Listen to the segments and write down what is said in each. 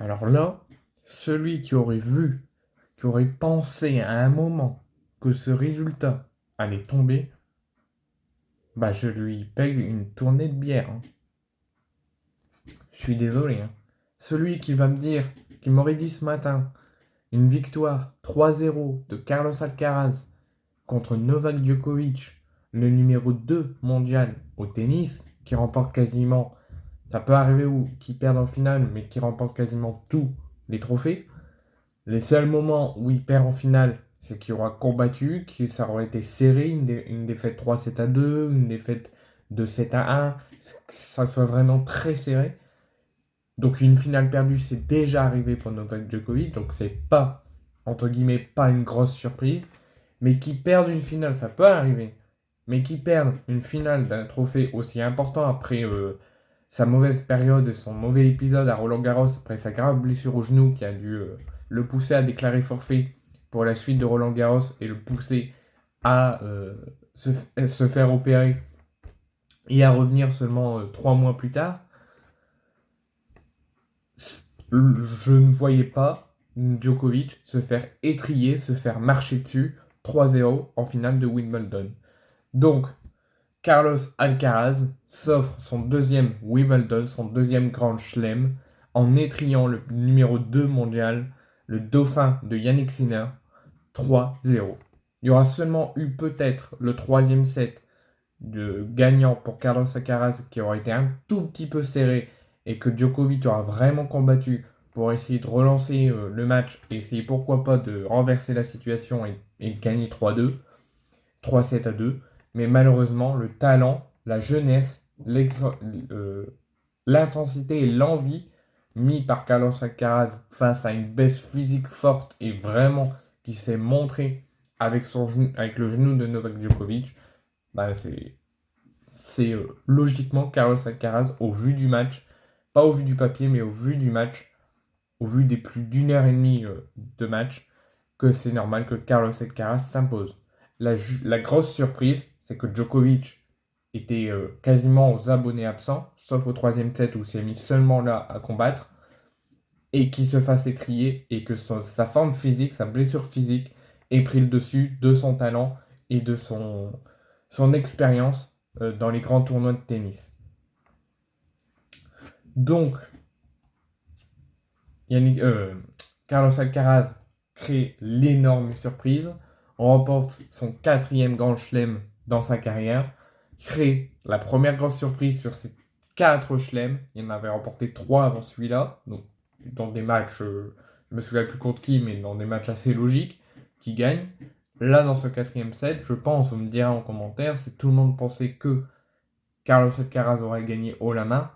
Alors là, celui qui aurait vu, qui aurait pensé à un moment que ce résultat allait tomber, bah je lui paye une tournée de bière, hein. Je suis désolé, hein. Celui qui va me dire, qui m'aurait dit ce matin, une victoire 3-0 de Carlos Alcaraz contre Novak Djokovic, le numéro 2 mondial au tennis, qui remporte quasiment, ça peut arriver où, qui perd en finale, mais qui remporte quasiment tous les trophées. Les seuls moments où il perd en finale, c'est qu'il aura combattu, que ça aurait été serré, une défaite 3-7-2, une défaite 2-7-1, que ça soit vraiment très serré. Donc une finale perdue, c'est déjà arrivé pour Novak Djokovic, donc c'est pas, entre guillemets, pas une grosse surprise. Mais qui perdent une finale, ça peut arriver. Mais qui perdent une finale d'un trophée aussi important après sa mauvaise période et son mauvais épisode à Roland-Garros, après sa grave blessure au genou qui a dû le pousser à déclarer forfait pour la suite de Roland-Garros et le pousser à se faire opérer et à revenir seulement 3 mois plus tard. Je ne voyais pas Djokovic se faire étrier, se faire marcher dessus 3-0 en finale de Wimbledon. Donc, Carlos Alcaraz s'offre son deuxième Wimbledon, son deuxième Grand Chelem, en étriant le numéro 2 mondial, le dauphin de Yannick Sinner, 3-0. Il y aura seulement eu peut-être le troisième set de gagnant pour Carlos Alcaraz qui aura été un tout petit peu serré et que Djokovic aura vraiment combattu pour essayer de relancer le match et essayer pourquoi pas de renverser la situation et de gagner 3-2, 3-7-2. Mais malheureusement, le talent, la jeunesse, l'intensité et l'envie mis par Carlos Alcaraz face à une baisse physique forte et vraiment qui s'est montré avec, avec le genou de Novak Djokovic, bah c'est logiquement Carlos Alcaraz au vu du match, pas au vu du papier, mais au vu du match, au vu des plus d'1 heure et demie de match, que c'est normal que Carlos Alcaraz s'impose. La grosse surprise, c'est que Djokovic était quasiment aux abonnés absents, sauf au troisième set où il s'est mis seulement là à combattre, et qu'il se fasse étrier, et que sa forme physique, sa blessure physique, ait pris le dessus de son talent et de son expérience dans les grands tournois de tennis. Donc, Carlos Alcaraz crée l'énorme surprise, remporte son quatrième Grand Chelem dans sa carrière, crée la première grosse surprise sur ses 4 chelems. Il en avait remporté 3 avant celui-là, donc dans des matchs, je me souviens plus contre qui, mais dans des matchs assez logiques, qui gagne. Là, dans ce quatrième set, je pense, vous me direz en commentaire, si tout le monde pensait que Carlos Alcaraz aurait gagné haut la main,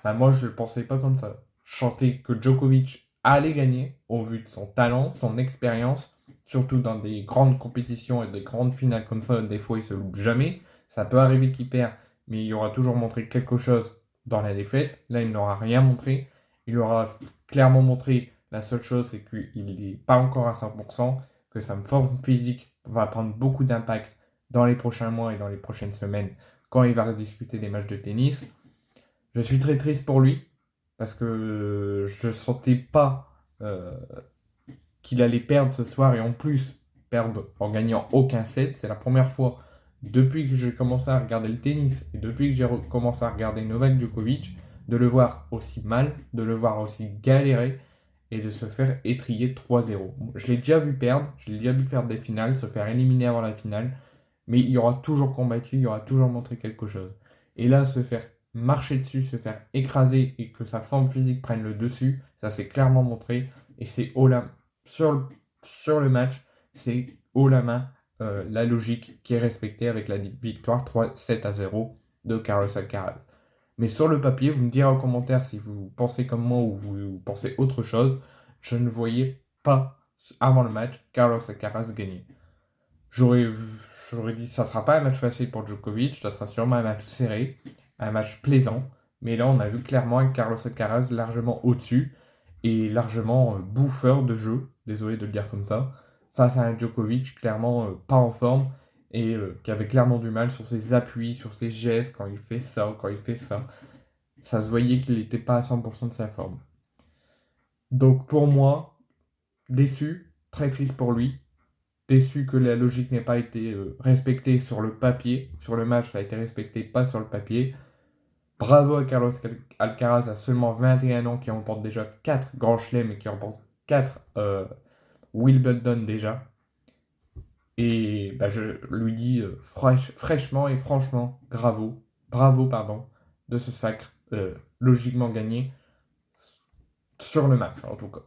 bah moi je ne le pensais pas comme ça. Je sentais que Djokovic allait gagner au vu de son talent, son expérience, surtout dans des grandes compétitions et des grandes finales comme ça, des fois il se loupe jamais. Ça peut arriver qu'il perd, mais il aura toujours montré quelque chose dans la défaite. Là, il n'aura rien montré. Il aura clairement montré la seule chose, c'est qu'il n'est pas encore à 100%, que sa forme physique va prendre beaucoup d'impact dans les prochains mois et dans les prochaines semaines quand il va rediscuter des matchs de tennis. Je suis très triste pour lui parce que je sentais pas qu'il allait perdre ce soir et en plus perdre en gagnant aucun set. C'est la première fois depuis que j'ai commencé à regarder le tennis et depuis que j'ai commencé à regarder Novak Djokovic de le voir aussi mal, de le voir aussi galérer et de se faire étrier 3-0. Je l'ai déjà vu perdre, je l'ai déjà vu perdre des finales, se faire éliminer avant la finale, mais il aura toujours combattu, il aura toujours montré quelque chose. Et là, se faire marcher dessus, se faire écraser et que sa forme physique prenne le dessus, ça s'est clairement montré. Et c'est haut la sur le match, c'est haut la main la logique qui est respectée avec la victoire 3-7-0 de Carlos Alcaraz. Mais sur le papier, vous me direz en commentaire si vous pensez comme moi ou vous pensez autre chose. Je ne voyais pas, avant le match, Carlos Alcaraz gagner. J'aurais, j'aurais dit que ça ne sera pas un match facile pour Djokovic, ça sera sûrement un match serré, un match plaisant. Mais là, on a vu clairement un Carlos Alcaraz largement au-dessus et largement bouffeur de jeu, désolé de le dire comme ça, face à un Djokovic clairement pas en forme et qui avait clairement du mal sur ses appuis, sur ses gestes, quand il fait ça ou quand il fait ça. Ça se voyait qu'il n'était pas à 100% de sa forme. Donc pour moi, déçu, très triste pour lui. Déçu que la logique n'ait pas été respectée sur le papier. Sur le match, ça a été respecté, pas sur le papier. Bravo à Carlos Alcaraz à seulement 21 ans qui remporte déjà 4 grands chelems et qui remporte 4 Wimbledon déjà. Et bah, je lui dis fraîchement et franchement, bravo pardon, de ce sacre logiquement gagné sur le match en tout cas.